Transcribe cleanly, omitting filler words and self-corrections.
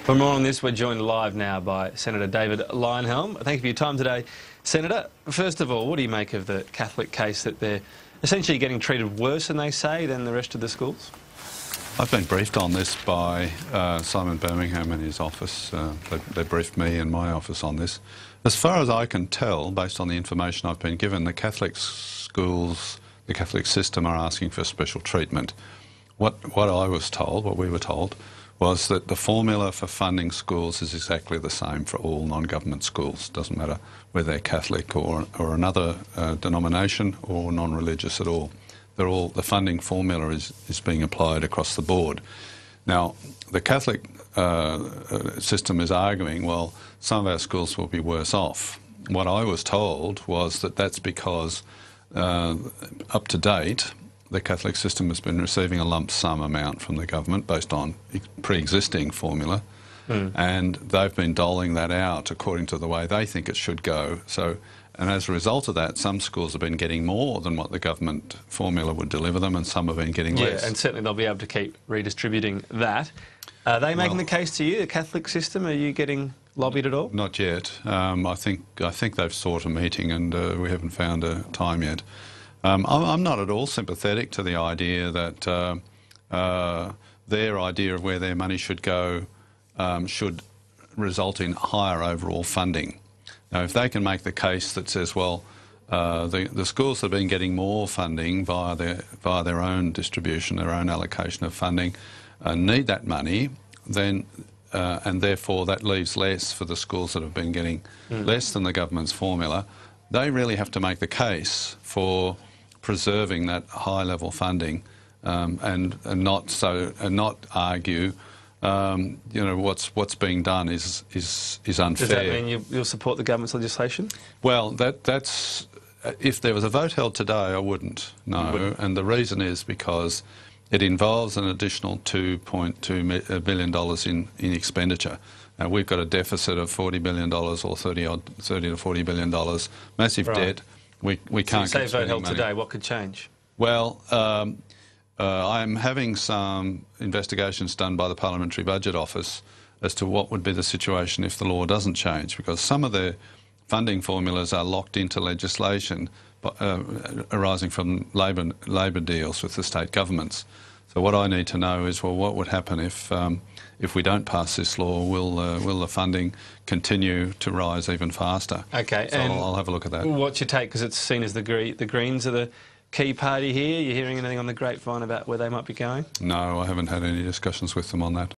For more on this, we're joined live now by Senator David Leyonhjelm. Thank you for your time today, Senator. First of all, what do you make of the Catholic case that they're essentially getting treated worse, than they say, than the rest of the schools? I've been briefed on this by Simon Birmingham in his office. They briefed me in my office on this. As far as I can tell, based on the information I've been given, the Catholic schools, the Catholic system are asking for special treatment. What I was told, what we were told, was that the formula for funding schools is exactly the same for all non-government schools. Doesn't matter whether they're Catholic or another denomination or non-religious at all. The funding formula is being applied across the board. Now, the Catholic system is arguing, well, some of our schools will be worse off. What I was told was that that's because up to date, the Catholic system has been receiving a lump sum amount from the government based on pre-existing formula, and they've been doling that out according to the way they think it should go. And as a result of that, some schools have been getting more than what the government formula would deliver them, and some have been getting less. Yeah, and certainly they'll be able to keep redistributing that. Are they making the case to you, the Catholic system? Are you getting lobbied at all? Not yet. I think they've sought a meeting, and we haven't found a time yet. I'm not at all sympathetic to the idea that their idea of where their money should go should result in higher overall funding. Now, if they can make the case that says, well, the schools that have been getting more funding via their own distribution, their own allocation of funding, need that money, then and therefore that leaves less for the schools that have been getting less than the government's formula, they really have to make the case for preserving that high-level funding and not argue. What's being done is unfair. Does that mean you'll support the government's legislation? Well, that's if there was a vote held today, I wouldn't. No, and the reason is because it involves an additional $2.2 billion in expenditure. Now, we've got a deficit of $40 billion or $30 to $40 billion, massive debt. We can't. So you say vote held today, what could change? Well, I'm having some investigations done by the Parliamentary Budget Office as to what would be the situation if the law doesn't change, because some of the funding formulas are locked into legislation arising from Labor deals with the state governments. So what I need to know is, well, what would happen if we don't pass this law? Will the funding continue to rise even faster? Okay, so and I'll have a look at that. What's your take? Because it's seen as the Greens are the key party here. You hearing anything on the grapevine about where they might be going? No, I haven't had any discussions with them on that.